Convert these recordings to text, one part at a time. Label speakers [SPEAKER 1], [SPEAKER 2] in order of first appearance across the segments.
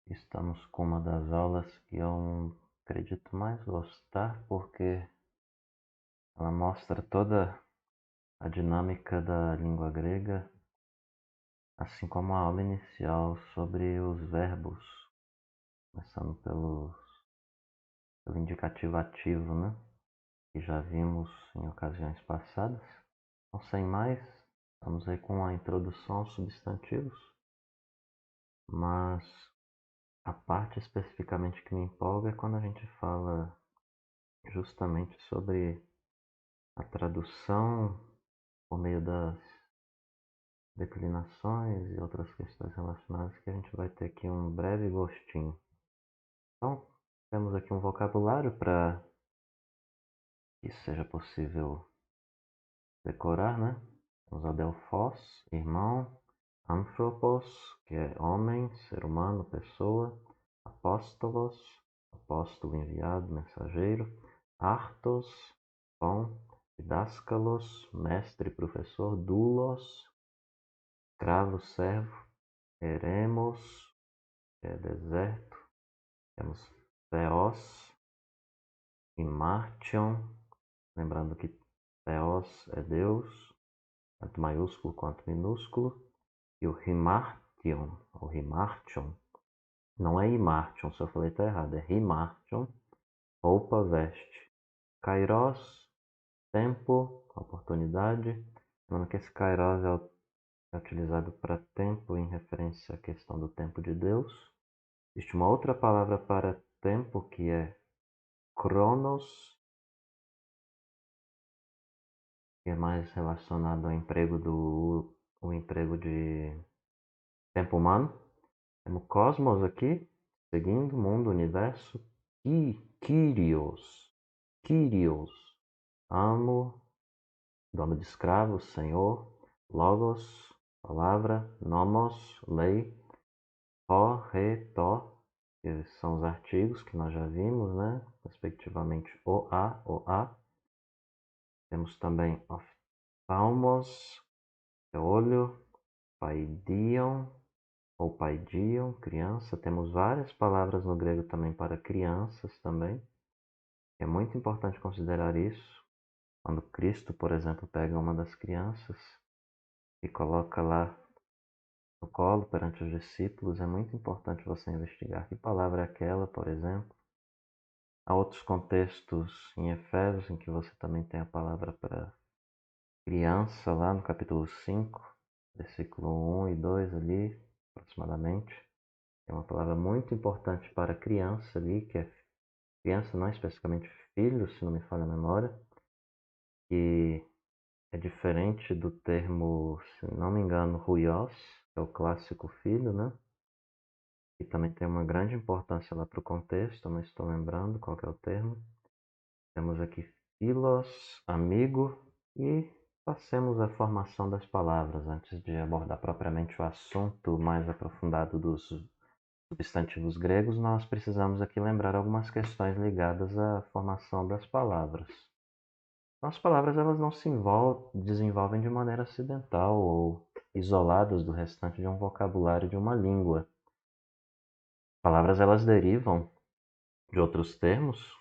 [SPEAKER 1] Estamos com uma das aulas que eu acredito mais gostar porque ela mostra toda a dinâmica da língua grega, assim como a aula inicial sobre os verbos, começando pelo indicativo ativo, né? Que já vimos em ocasiões passadas. Então, sem mais, vamos aí com a introdução aos substantivos, mas a parte especificamente que me empolga é quando a gente fala justamente sobre a tradução por meio das declinações e outras questões relacionadas que a gente vai ter aqui um breve gostinho. Então, temos aqui um vocabulário para que seja possível decorar, né? Temos adelphos, irmão, anthropos, que é homem, ser humano, pessoa, apóstolos, apóstolo enviado, mensageiro, artos, pão, didáscalos, mestre, professor, doulos, escravo, servo, eremos, que é deserto, temos theos e martion, lembrando que theos é Deus, tanto maiúsculo quanto minúsculo, e o Himartion, não é Imartion, se eu falei tá errado, é Himartion, roupa, veste. Kairos, tempo, oportunidade, lembrando que esse Kairos é utilizado para tempo em referência à questão do tempo de Deus. Existe uma outra palavra para tempo que é Cronos, que é mais relacionado ao emprego de tempo humano. Temos cosmos aqui, seguindo, mundo, universo. Kyrios, Kyrios, amo, dono de escravos, senhor. Logos, palavra. Nomos, lei. To, que são os artigos que nós já vimos, né? Respectivamente o a. Temos também ophthalmos, que é olho, paidion ou paidion, criança. Temos várias palavras no grego também para crianças também. É muito importante considerar isso. Quando Cristo, por exemplo, pega uma das crianças e coloca lá no colo perante os discípulos, é muito importante você investigar que palavra é aquela, por exemplo. Há outros contextos em Efésios em que você também tem a palavra para criança, lá no capítulo 5, versículo 1 e 2 ali, aproximadamente. É uma palavra muito importante para criança ali, que é criança, não especificamente filho, se não me falha a memória, que é diferente do termo, se não me engano, ruios, que é o clássico filho, né? E também tem uma grande importância lá para o contexto, eu não estou lembrando qual que é o termo. Temos aqui filos, amigo, e passemos à formação das palavras antes de abordar propriamente o assunto mais aprofundado dos substantivos gregos. Nós precisamos aqui lembrar algumas questões ligadas à formação das palavras. Então, as palavras elas não se desenvolvem de maneira acidental ou isoladas do restante de um vocabulário de uma língua. Palavras elas derivam de outros termos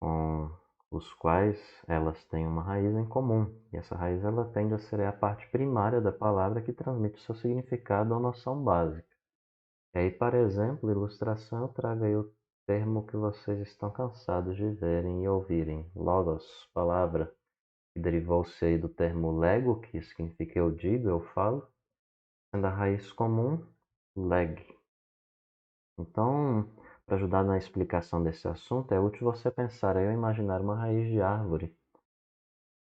[SPEAKER 1] com os quais elas têm uma raiz em comum. E essa raiz ela tende a ser a parte primária da palavra que transmite o seu significado ou noção básica. E aí, para exemplo, ilustração, eu trago aí o termo que vocês estão cansados de verem e ouvirem. Logos, palavra, que derivou-se aí do termo lego, que significa eu digo, eu falo, sendo a raiz comum, leg. Então, para ajudar na explicação desse assunto, é útil você pensar aí ou imaginar uma raiz de árvore.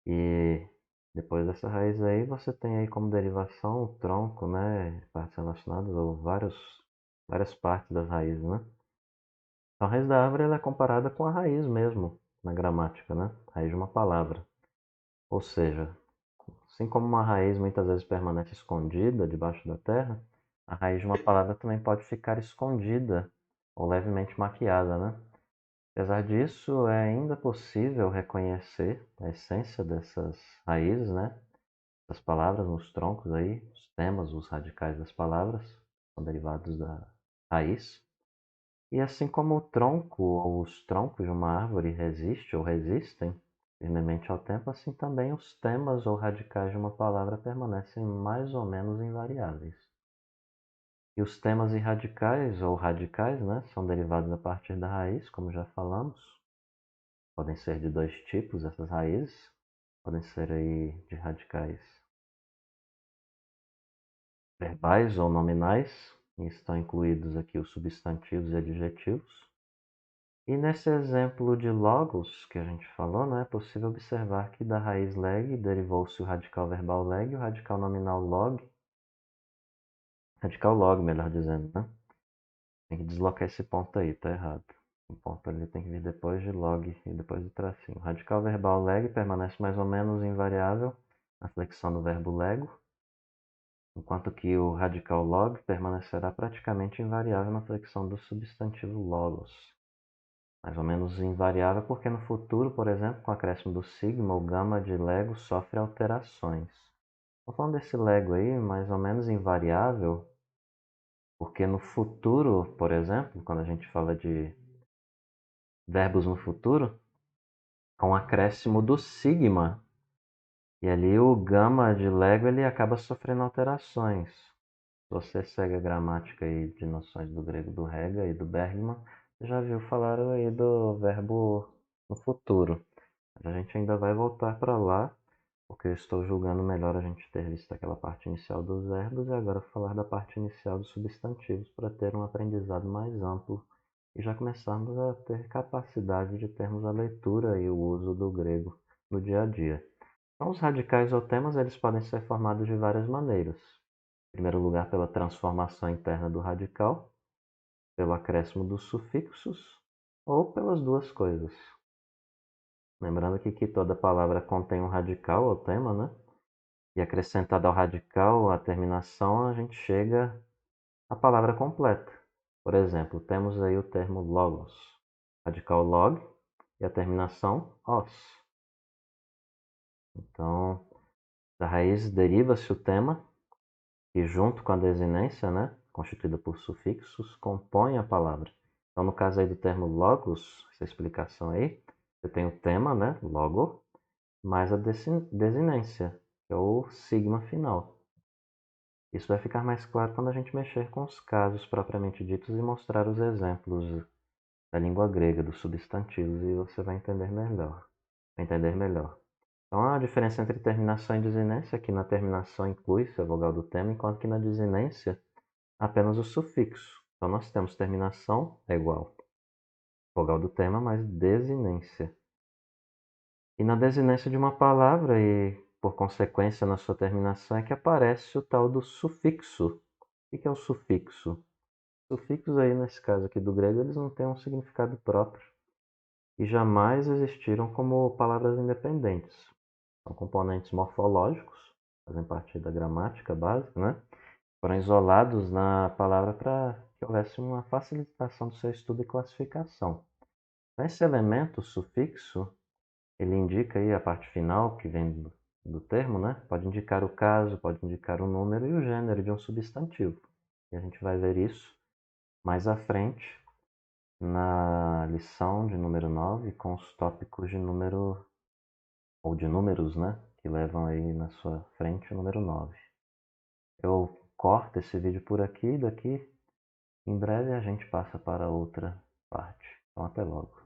[SPEAKER 1] E depois dessa raiz aí, você tem aí como derivação o tronco, né? Partes relacionadas ou várias partes das raízes, né? Então, a raiz da árvore ela é comparada com a raiz mesmo, na gramática, né? Raiz de uma palavra. Ou seja, assim como uma raiz muitas vezes permanece escondida debaixo da terra, a raiz de uma palavra também pode ficar escondida ou levemente maquiada, né? Apesar disso, é ainda possível reconhecer a essência dessas raízes, né? Das palavras nos troncos aí, os temas, os radicais das palavras são derivados da raiz. E assim como o tronco ou os troncos de uma árvore resistem ou resistem firmemente ao tempo, assim também os temas ou radicais de uma palavra permanecem mais ou menos invariáveis. E os temas e radicais, ou radicais, né, são derivados a partir da raiz, como já falamos. Podem ser de dois tipos essas raízes. Podem ser aí de radicais verbais ou nominais, e estão incluídos aqui os substantivos e adjetivos. E nesse exemplo de logos que a gente falou, né, é possível observar que da raiz leg derivou-se o radical verbal leg e o radical nominal radical log, melhor dizendo, né? Tem que deslocar esse ponto aí, tá errado. O ponto ali tem que vir depois de log e depois do tracinho. O radical verbal leg permanece mais ou menos invariável na flexão do verbo lego, enquanto que o radical log permanecerá praticamente invariável na flexão do substantivo logos. Mais ou menos invariável porque no futuro, por exemplo, com o acréscimo do sigma, o gama de lego sofre alterações. Estou falando desse lego aí, mais ou menos invariável, porque no futuro, por exemplo, quando a gente fala de verbos no futuro, com o acréscimo do sigma, e ali o gama de lego ele acaba sofrendo alterações. Se você segue a gramática aí de noções do grego do Rega e do Bergman, já viu falar aí do verbo no futuro. Mas a gente ainda vai voltar para lá, porque eu estou julgando melhor a gente ter visto aquela parte inicial dos verbos e agora falar da parte inicial dos substantivos para ter um aprendizado mais amplo e já começarmos a ter capacidade de termos a leitura e o uso do grego no dia a dia. Então, os radicais ou temas eles podem ser formados de várias maneiras. Em primeiro lugar, pela transformação interna do radical, pelo acréscimo dos sufixos ou pelas duas coisas. Lembrando que toda palavra contém um radical ou tema, né? E acrescentada ao radical, a terminação, a gente chega à palavra completa. Por exemplo, temos aí o termo logos, radical log e a terminação os. Então, da raiz deriva-se o tema, que junto com a desinência, né, constituída por sufixos, compõe a palavra. Então, no caso aí do termo logos, essa explicação aí, você tem o tema, né, logo, mais a desinência, que é o sigma final. Isso vai ficar mais claro quando a gente mexer com os casos propriamente ditos e mostrar os exemplos da língua grega, dos substantivos, e você vai entender melhor. Então, a diferença entre terminação e desinência é que na terminação inclui-se a vogal do tema, enquanto que na desinência apenas o sufixo. Então, nós temos terminação é igual vogal do tema mais desinência. E na desinência de uma palavra e, por consequência, na sua terminação, é que aparece o tal do sufixo. O que é o sufixo? Sufixos aí, nesse caso aqui do grego, eles não têm um significado próprio e jamais existiram como palavras independentes. São componentes morfológicos, fazem parte da gramática básica, né? Foram isolados na palavra para que houvesse uma facilitação do seu estudo e classificação. Esse elemento, o sufixo, ele indica aí a parte final que vem do termo, né? Pode indicar o caso, pode indicar o número e o gênero de um substantivo. E a gente vai ver isso mais à frente na lição de número 9 com os tópicos de número ou de números, né? Que levam aí na sua frente o número 9. Eu corto esse vídeo por aqui, daqui em breve a gente passa para outra parte. Então até logo.